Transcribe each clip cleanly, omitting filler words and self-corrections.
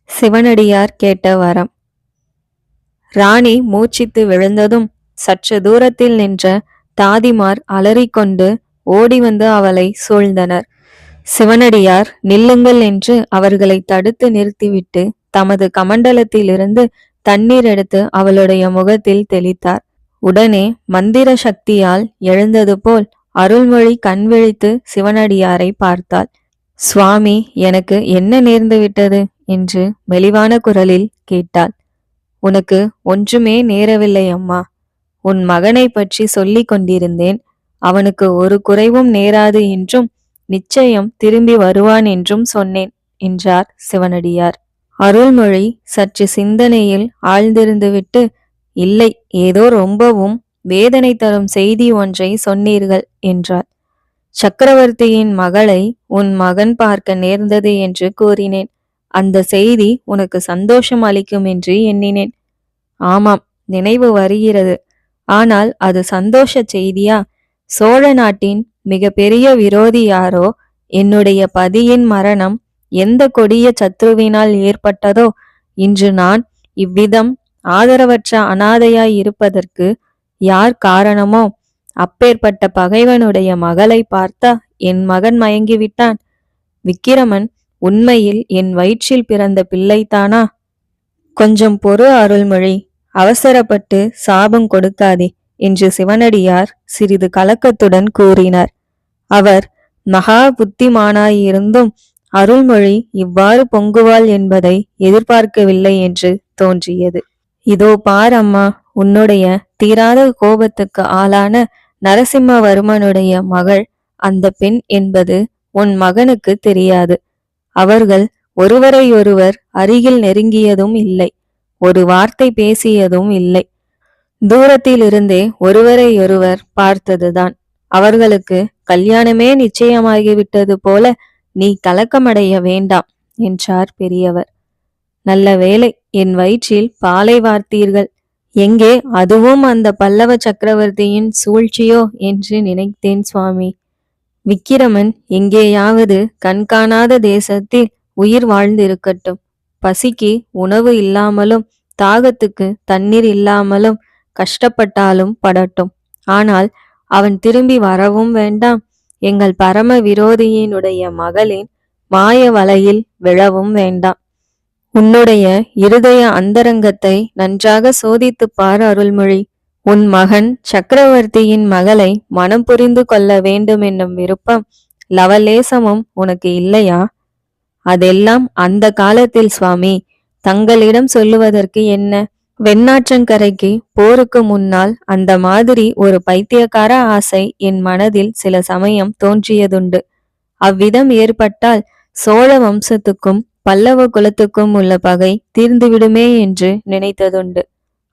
சிவனடியார் கேட்ட வரம். ராணி மூச்சித்து விழுந்ததும் சற்று தூரத்தில் நின்ற தாதிமார் அலறிக்கொண்டு ஓடி வந்து அவளை சூழ்ந்தனர். சிவனடியார் நில்லுங்கள் என்று அவர்களை தடுத்து நிறுத்திவிட்டு தமது கமண்டலத்திலிருந்து தண்ணீர் எடுத்து அவளுடைய முகத்தில் தெளித்தார். உடனே மந்திர சக்தியால் எழுந்தது போல் அருள்மொழி கண் விழித்து சிவனடியாரை பார்த்தாள். சுவாமி, எனக்கு என்ன நேர்ந்து விட்டது என்று மெலிவான குரலில் கேட்டாள். உனக்கு ஒன்றுமே நேரவில்லை அம்மா. உன் மகனை பற்றி சொல்லிக் கொண்டிருந்தேன். அவனுக்கு ஒரு குறைவும் நேராது என்றும் நிச்சயம் திரும்பி வருவான் என்றும் சொன்னேன் என்றார் சிவனடியார். அருள்மொழி சற்று சிந்தனையில் ஆழ்ந்திருந்துவிட்டு, இல்லை, ஏதோ ரொம்பவும் வேதனை தரும் செய்தி ஒன்றை சொன்னீர்கள் என்றார். சக்கரவர்த்தியின் மகளை உன் மகன் பார்க்க நேர்ந்தது என்று கூறினேன். அந்த செய்தி உனக்கு சந்தோஷம் அளிக்கும் என்று எண்ணினேன். ஆமாம், நினைவு வருகிறது. ஆனால் அது சந்தோஷ செய்தியா? சோழ நாட்டின் மிக பெரிய விரோதி யாரோ, என்னுடைய பதியின் மரணம் எந்த கொடிய சத்ருவினால் ஏற்பட்டதோ, இன்று நான் இவ்விதம் ஆதரவற்ற அனாதையாய் இருப்பதற்கு யார் காரணமோ, அப்பேற்பட்ட பகைவனுடைய மகளை பார்த்தா என் மகன் மயங்கிவிட்டான். விக்கிரமன் உண்மையில் என் வயிற்றில் பிறந்த பிள்ளைதானா? கொஞ்சம் பொறு அருள்மொழி, அவசரப்பட்டு சாபம் கொடுக்காதே என்று சிவனடியார் சிறிது கலக்கத்துடன் கூறினார். அவர் மகா புத்திமானாயிருந்தும் அருள்மொழி இவ்வாறு பொங்குவாள் என்பதை எதிர்பார்க்கவில்லை என்று தோன்றியது. இதோ பார் அம்மா, உன்னுடைய தீராத கோபத்துக்கு ஆளான நரசிம்மவர்மனுடைய மகள் அந்த பெண் என்பது உன் மகனுக்கு தெரியாது. அவர்கள் ஒருவரையொருவர் அருகில் நெருங்கியதும் இல்லை, ஒரு வார்த்தை பேசியதும் இல்லை. தூரத்திலிருந்தே ஒருவரையொருவர் பார்த்ததுதான். அவர்களுக்கு கல்யாணமே நிச்சயமாகிவிட்டது போல நீ கலக்கமடைய வேண்டாம் என்றார் பெரியவர். நல்ல வேளை, என் வயிற்றில் பாலை வார்த்தீர்கள். எங்கே அதுவும் அந்த பல்லவ சக்கரவர்த்தியின் சூழ்ச்சியோ என்று நினைத்தேன் சுவாமி. விக்கிரமன் எங்கேயாவது கண்காணாத தேசத்தில் உயிர் வாழ்ந்திருக்கட்டும். பசிக்கு உணவு இல்லாமலும் தாகத்துக்கு தண்ணீர் இல்லாமலும் கஷ்டப்பட்டாலும் படட்டும். ஆனால் அவன் திரும்பி வரவும் வேண்டாம். எங்கள் பரம விரோதியினுடைய மகளின் மாய வலையில் விழவும் வேண்டாம். உன்னுடைய இருதய அந்தரங்கத்தை நன்றாக சோதித்துப் பார் அருள்மொழி. உன் மகன் சக்கரவர்த்தியின் மகளை மனம் புரிந்து கொள்ள வேண்டும் என்னும் விருப்பம் லவலேசமும் உனக்கு இல்லையா? அதெல்லாம் அந்த காலத்தில் சுவாமி. தங்களிடம் சொல்லுவதற்கு என்ன? வெண்ணாற்றங்கரைக்கு போருக்கு முன்னால் அந்த மாதிரி ஒரு பைத்தியக்கார ஆசை என் மனதில் சில சமயம் தோன்றியதுண்டு. அவ்விதம் ஏற்பட்டால் சோழ வம்சத்துக்கும் பல்லவ குலத்துக்கும் உள்ள பகை தீர்ந்துவிடுமே என்று நினைத்ததுண்டு.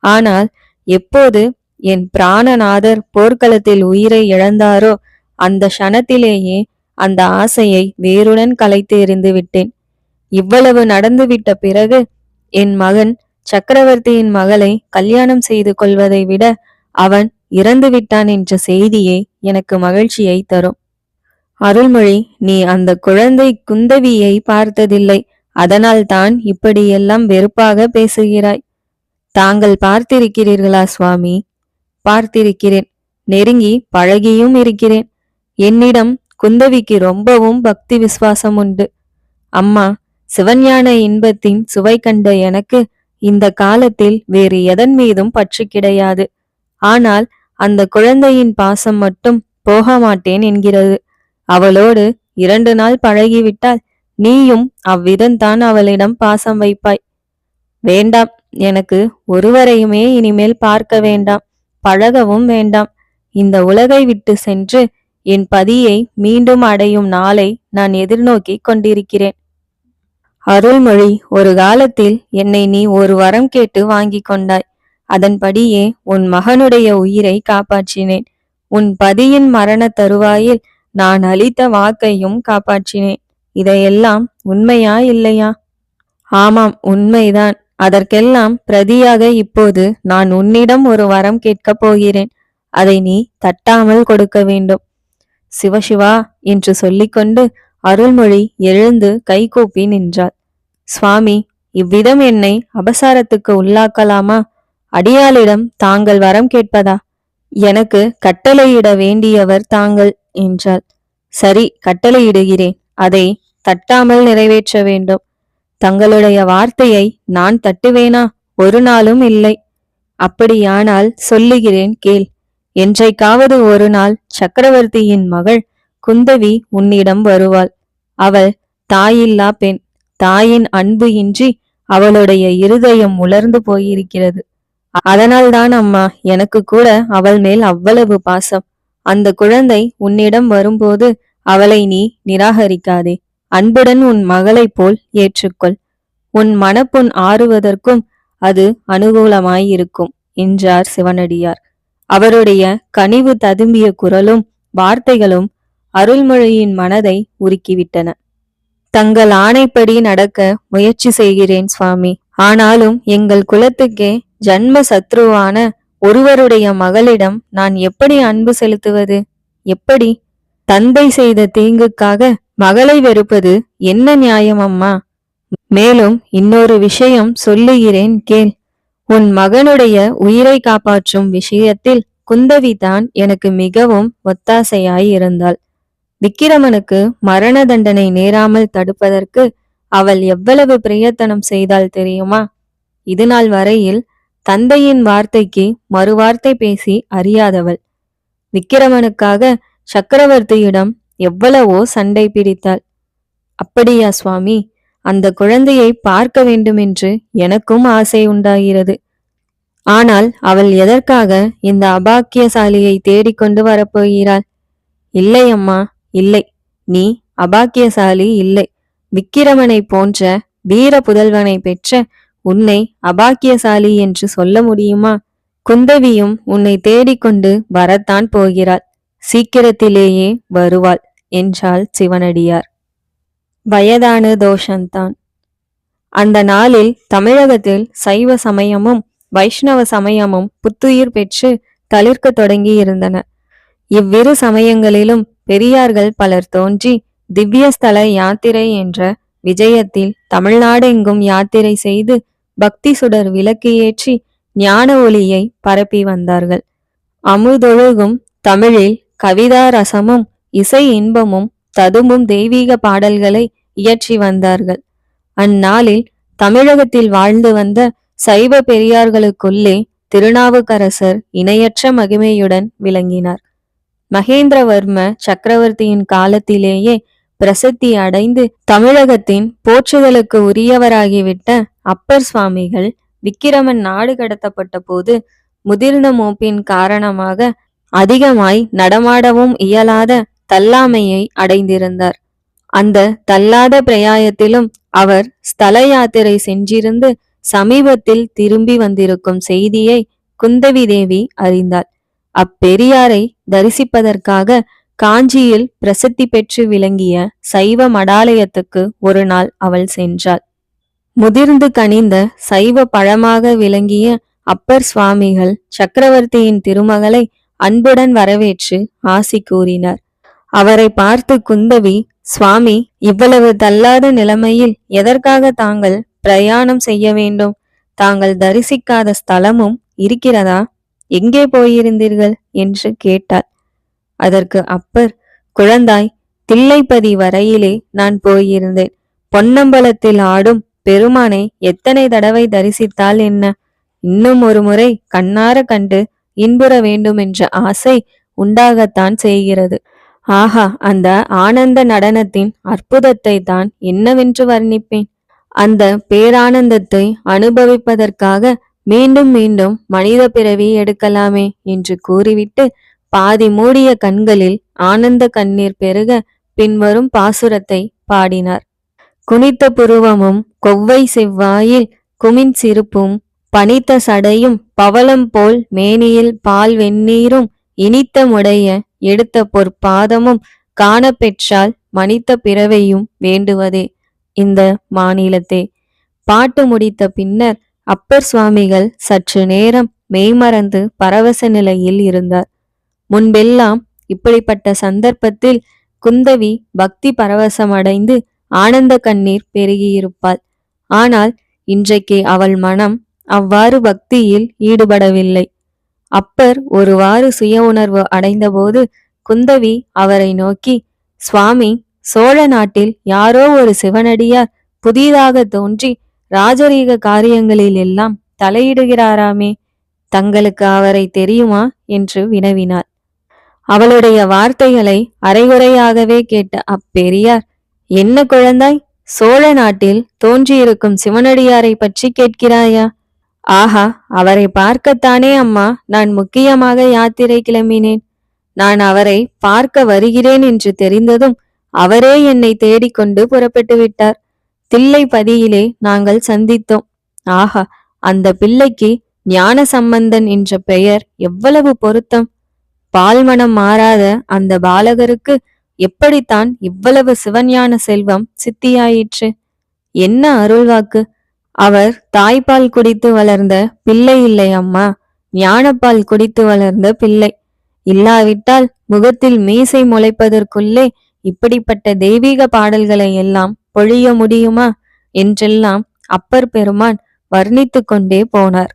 ஆனால் எப்போது என் பிராணநாதர் போர்க்களத்தில் உயிரை இழந்தாரோ அந்த க்ஷணத்திலேயே அந்த ஆசையை வேருடன் கலைத்து எறிந்து விட்டேன். இவ்வளவு நடந்துவிட்ட பிறகு என் மகன் சக்கரவர்த்தியின் மகளை கல்யாணம் செய்து கொள்வதை விட அவன் இறந்து விட்டான் என்ற செய்தியே எனக்கு மகிழ்ச்சியை தரும். அருள்மொழி, நீ அந்த குழந்தை குந்தவியை பார்த்ததில்லை. அதனால்தான் இப்படியெல்லாம் வெறுப்பாக பேசுகிறாய். தாங்கள் பார்த்திருக்கிறீர்களா சுவாமி? பார்த்திருக்கிறேன். நெருங்கி பழகியும் இருக்கிறேன். என்னிடம் குந்தவிக்கு ரொம்பவும் பக்தி விசுவாசம் உண்டு. அம்மா, சிவஞான இன்பத்தின் சுவை கண்ட எனக்கு இந்த காலத்தில் வேறு எதன் மீதும் பற்று கிடையாது. ஆனால் அந்த குழந்தையின் பாசம் மட்டும் போக மாட்டேன் என்கிறது. அவளோடு 2 நாள் பழகிவிட்டால் நீயும் அவ்விதம்தான் அவளிடம் பாசம் வைப்பாய். வேண்டாம், எனக்கு ஒருவரையுமே இனிமேல் பார்க்க வேண்டாம், பழகவும் வேண்டாம். இந்த உலகை விட்டு சென்று என் பதியை மீண்டும் அடையும் நாளை நான் எதிர்நோக்கி கொண்டிருக்கிறேன். அருள்மொழி, ஒரு காலத்தில் என்னை நீ ஒரு வரம் கேட்டு வாங்கி கொண்டாய். அதன்படியே உன் மகனுடைய உயிரை காப்பாற்றினேன். உன் பதியின் மரண தருவாயில் நான் அளித்த வாக்கையும் காப்பாற்றினேன். இதையெல்லாம் உண்மையா இல்லையா? ஆமாம், உண்மைதான். அதற்கெல்லாம் பிரதியாக இப்போது நான் உன்னிடம் ஒரு வரம் கேட்கப் போகிறேன். அதை நீ தட்டாமல் கொடுக்க வேண்டும். சிவசிவா என்று சொல்லிக்கொண்டு அருள்மொழி எழுந்து கைகூப்பி நின்றாள். சுவாமி, இவ்விதம் என்னை அபசாரத்துக்கு உள்ளாக்கலாமா? அடியாளிடம் தாங்கள் வரம் கேட்பதா? எனக்கு கட்டளையிட வேண்டியவர் தாங்கள் என்றாள். சரி, கட்டளையிடுகிறேன். அதை தட்டாமல் நிறைவேற்ற வேண்டும். தங்களுடைய வார்த்தையை நான் தட்டுவேனா? ஒரு நாளும் இல்லை. அப்படியானால் சொல்லுகிறேன் கேள். என்றைக்காவது ஒரு நாள் சக்கரவர்த்தியின் மகள் குந்தவி உன்னிடம் வருவாள். அவள் தாயில்லா பெண். தாயின் அன்பு இன்றி அவளுடைய இருதயம் உலர்ந்து போயிருக்கிறது. அதனால்தான் அம்மா, எனக்கு கூட அவள் மேல் அவ்வளவு பாசம். அந்த குழந்தை உன்னிடம் வரும்போது அவளை நீ நிராகரிக்காதே. அன்புடன் உன் மகளைப் போல் ஏற்றுக்கொள். உன் மனப்புண் ஆறுவதற்கும் அது அனுகூலமாயிருக்கும் என்றார் சிவனடியார். அவருடைய கனிவு ததும்பிய குரலும் வார்த்தைகளும் அருள்மொழியின் மனதை உருக்கிவிட்டன. தங்கள் ஆணைப்படி நடக்க முயற்சி செய்கிறேன் சுவாமி. ஆனாலும் எங்கள் குலத்துக்கே ஜன்ம சத்ருவான ஒருவருடைய மகளிடம் நான் எப்படி அன்பு செலுத்துவது? எப்படி? தந்தை செய்த தீங்குக்காக மகளை வெறுப்பது என்ன நியாயம் அம்மா? மேலும் இன்னொரு விஷயம் சொல்லுகிறேன் கேள். உன் மகனுடைய உயிரை காப்பாற்றும் விஷயத்தில் குந்தவிதான் எனக்கு மிகவும் ஒத்தாசையாய் இருந்தாள். விக்கிரமனுக்கு மரண தண்டனை நேராமல் தடுப்பதற்கு அவள் எவ்வளவு பிரயத்தனம் செய்தாள் தெரியுமா? இதுநாள் வரையில் தந்தையின் வார்த்தைக்கு மறுவார்த்தை பேசி அறியாதவள். விக்கிரமனுக்காக சக்கரவர்த்தியிடம் எவ்வளவோ சண்டை பிடித்தாள். அப்படியா சுவாமி? அந்த குழந்தையை பார்க்க வேண்டுமென்று எனக்கும் ஆசை உண்டாகிறது. ஆனால் அவள் எதற்காக இந்த அபாக்கியசாலியை தேடிக்கொண்டு வரப்போகிறாள்? இல்லை அம்மா, இல்லை. நீ அபாக்கியசாலி இல்லை. விக்கிரமனை போன்ற வீர புதல்வனை பெற்ற உன்னை அபாக்கியசாலி என்று சொல்ல முடியுமா? குந்தவியும் உன்னை தேடிக்கொண்டு வரத்தான் போகிறாள். சீக்கிரத்திலேயே வருவாள் என்றாள் சிவனடியார். வயதான தோஷந்தான். அந்த நாளில் தமிழகத்தில் சைவ சமயமும் வைஷ்ணவ சமயமும் புத்துயிர் பெற்று தளிர்க்க தொடங்கி இருந்தன. இவ்விரு சமயங்களிலும் பெரியார்கள் பலர் தோன்றி திவ்யஸ்தல யாத்திரை என்ற விஜயத்தில் தமிழ்நாடெங்கும் யாத்திரை செய்து பக்தி சுடர் விளக்கு ஏற்றி ஞான ஒளியை பரப்பி வந்தார்கள். அமுதொழுகும் தமிழில் கவிதா ரசமும் இசை இன்பமும் ததும்பும் தெய்வீக பாடல்களை இயற்றி வந்தார்கள். அந்நாளில் தமிழகத்தில் வாழ்ந்து வந்த சைவ பெரியார்களுக்குள்ளே திருநாவுக்கரசர் இணையற்ற மகிமையுடன் விளங்கினார். மகேந்திரவர்ம சக்கரவர்த்தியின் காலத்திலேயே பிரசித்தி அடைந்து தமிழகத்தின் போற்றுதலுக்கு உரியவராகிவிட்ட அப்பர் சுவாமிகள் விக்கிரமன் நாடு கடத்தப்பட்ட போது முதிர்ந்த மூப்பின் காரணமாக அதிகமாய் நடமாடவும் இயலாத தள்ளாமையை அடைந்திருந்தார். அந்த தள்ளாத பிரயாயத்திலும் அவர் ஸ்தல யாத்திரை சென்றிருந்து சமீபத்தில் திரும்பி வந்திருக்கும் செய்தியை குந்தவி தேவி அறிந்தாள். அப்பெரியாரை தரிசிப்பதற்காக காஞ்சியில் பிரசித்தி பெற்று விளங்கிய சைவ மடாலயத்துக்கு ஒரு நாள் அவள் சென்றாள். முதிர்ந்து கனிந்த சைவ பழமாக விளங்கிய அப்பர் சுவாமிகள் சக்கரவர்த்தியின் திருமகளை அன்புடன் வரவேற்று ஆசி கூறினார். அவரை பார்த்து குந்தவி, சுவாமி, இவ்வளவு தள்ளாத நிலைமையில் எதற்காக தாங்கள் பிரயாணம் செய்ய வேண்டும்? தாங்கள் தரிசிக்காத ஸ்தலமும் இருக்கிறதா? எங்கே போயிருந்தீர்கள் என்று கேட்டாள். அதற்கு அப்பர், குழந்தாய், தில்லைப்பதி வரையிலே நான் போயிருந்தேன். பொன்னம்பலத்தில் ஆடும் பெருமானை எத்தனை தடவை தரிசித்தால் என்ன? இன்னும் ஒரு முறை கண்ணார கண்டு இன்புற வேண்டுமென்ற ஆசை உண்டாகத்தான் செய்கிறது. ஆஹா, அந்த ஆனந்த நடனத்தின் அற்புதத்தை தான் என்னவென்று வர்ணிப்பேன். அந்த பேரானந்தத்தை அனுபவிப்பதற்காக மீண்டும் மீண்டும் மனித பிறவி எடுக்கலாமே என்று கூறிவிட்டு பாதி மூடிய கண்களில் ஆனந்த கண்ணீர் பெருக பின்வரும் பாசுரத்தை பாடினார். குனித்த புருவமும் கொவ்வை செவ்வாயில் குமின் சிரிப்பும் பனித்த சடையும் பவளம் போல் மேனியில் பால் வெந்நீரும் இனித்த முடைய எடுத்த பொற்பாதமும் காணப்பெற்றால் மனித பிறவையும் வேண்டுவதே இந்த மாநிலத்தே. பாட்டு முடித்த பின்னர் அப்பர் சுவாமிகள் சற்று நேரம் மெய்மறந்து பரவச நிலையில் இருந்தார். முன்பெல்லாம் இப்படிப்பட்ட சந்தர்ப்பத்தில் குந்தவி பக்தி பரவசமடைந்து ஆனந்த கண்ணீர் பெருகியிருப்பாள். ஆனால் இன்றைக்கு அவள் மனம் அவ்வாறு பக்தியில் ஈடுபடவில்லை. அப்பர் ஒருவாறு சுய உணர்வு அடைந்தபோது குந்தவி அவரை நோக்கி, சுவாமி, சோழ நாட்டில் யாரோ ஒரு சிவனடியார் புதிதாக தோன்றி ராஜரீக காரியங்களில் எல்லாம் தலையிடுகிறாராமே, தங்களுக்கு அவரை தெரியுமா என்று வினவினார். அவளுடைய வார்த்தைகளை அரைகுறையாகவே கேட்ட அப்பெரியார், என்ன குழந்தாய், சோழ நாட்டில் தோன்றியிருக்கும் சிவனடியாரை பற்றி கேட்கிறாயா? ஆஹா, அவரை பார்க்கத்தானே அம்மா நான் முக்கியமாக யாத்திரை கிளம்பினேன். நான் அவரை பார்க்க வருகிறேன் என்று தெரிந்ததும் அவரே என்னை தேடிக்கொண்டு புறப்பட்டு விட்டார். தில்லைப்பதியிலே நாங்கள் சந்தித்தோம். ஆஹா, அந்த பிள்ளைக்கு ஞான சம்பந்தன் என்ற பெயர் எவ்வளவு பொருத்தம்! பால்மனம் மாறாத அந்த பாலகருக்கு எப்படித்தான் இவ்வளவு சிவஞான செல்வம் சித்தியாயிற்று? என்ன அருள்வாக்கு! அவர் தாய்ப்பால் குடித்து வளர்ந்த பிள்ளை இல்லை அம்மா, ஞானப்பால் குடித்து வளர்ந்த பிள்ளை. இல்லாவிட்டால் முகத்தில் மீசை முளைப்பதற்குள்ளே இப்படிப்பட்ட தெய்வீக பாடல்களை எல்லாம் பொழிய முடியுமா என்றெல்லாம் அப்பர் பெருமான் வர்ணித்து கொண்டே போனார்.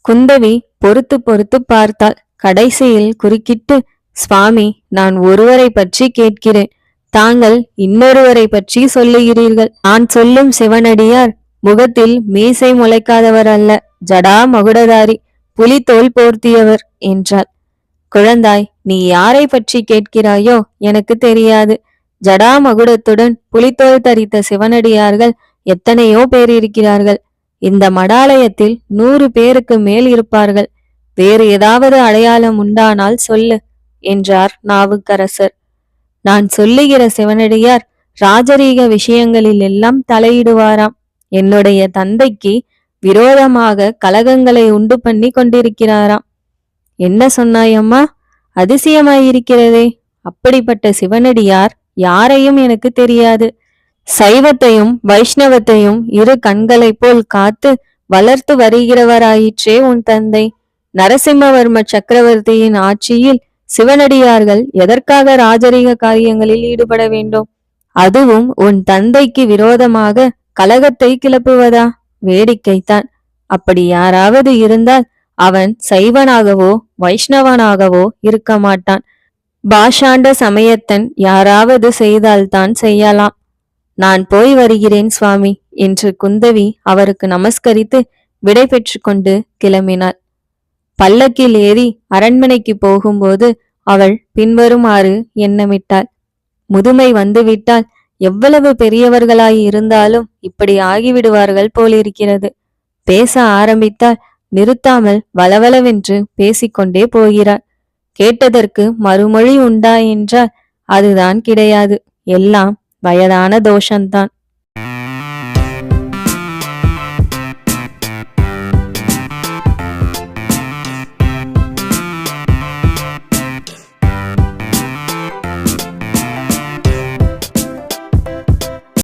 குந்தவி பொறுத்து பொறுத்து பார்த்தாள். கடைசியில் குறுக்கிட்டு, சுவாமி, நான் ஒருவரை பற்றி கேட்கிறேன், தாங்கள் இன்னொருவரை பற்றி சொல்லுகிறீர்கள். நான் சொல்லும் சிவனடியார் முகத்தில் மீசை முளைக்காதவர் அல்ல, ஜடா மகுடதாரி, புலித்தோல் போர்த்தியவர் என்றாள். குழந்தாய், நீ யாரை பற்றி கேட்கிறாயோ எனக்கு தெரியாது. ஜடா மகுடத்துடன் புலித்தோல் தரித்த சிவனடியார்கள் எத்தனையோ பேர் இருக்கிறார்கள். இந்த மடாலயத்தில் 100 பேருக்கு மேல் இருப்பார்கள். வேறு ஏதாவது அடையாளம் உண்டானால் சொல்லு என்றார் நாவுக்கரசர். நான் சொல்லுகிற சிவனடியார் ராஜரீக விஷயங்களில் எல்லாம் தலையிடுவாராம். என்னுடைய தந்தைக்கு விரோதமாக கலகங்களை உண்டு பண்ணி கொண்டிருக்கிறாராம். என்ன சொன்னாயம்மா? அதிசயமாயிருக்கிறதே. அப்படிப்பட்ட சிவனடியார் யாரையும் எனக்கு தெரியாது. சைவத்தையும் வைஷ்ணவத்தையும் இரு கண்களைப் போல் காத்து வளர்த்து வருகிறவராயிற்றே உன் தந்தை. நரசிம்மவர்ம சக்கரவர்த்தியின் ஆட்சியில் சிவனடியார்கள் எதற்காக ராஜரீக காரியங்களில் ஈடுபட வேண்டும்? அதுவும் உன் தந்தைக்கு விரோதமாக கலகத்தை கிளப்புவதா? வேடிக்கைத்தான். அப்படி யாராவது இருந்தால் அவன் சைவனாகவோ வைஷ்ணவனாகவோ இருக்க மாட்டான். பாஷாண்ட சமயத்தன் யாராவது செய்தால்தான் செய்யலாம். நான் போய் வருகிறேன் சுவாமி என்று குந்தவி அவருக்கு நமஸ்கரித்து விடை பெற்று கொண்டு கிளம்பினாள். பல்லக்கில் ஏறி அரண்மனைக்கு போகும்போது அவள் பின்வருமாறு எண்ணமிட்டாள். முதுமை வந்துவிட்டால் எவ்வளவு பெரியவர்களாய் இருந்தாலும் இப்படி ஆகிவிடுவார்கள் போலிருக்கிறது. பேச ஆரம்பித்தால் நிறுத்தாமல் வளவளவென்று பேசிக்கொண்டே போகிறாள். கேட்டதற்கு மறுமொழி உண்டா என்றால் அதுதான் கிடையாது. எல்லாம் வயதான தோஷந்தான்.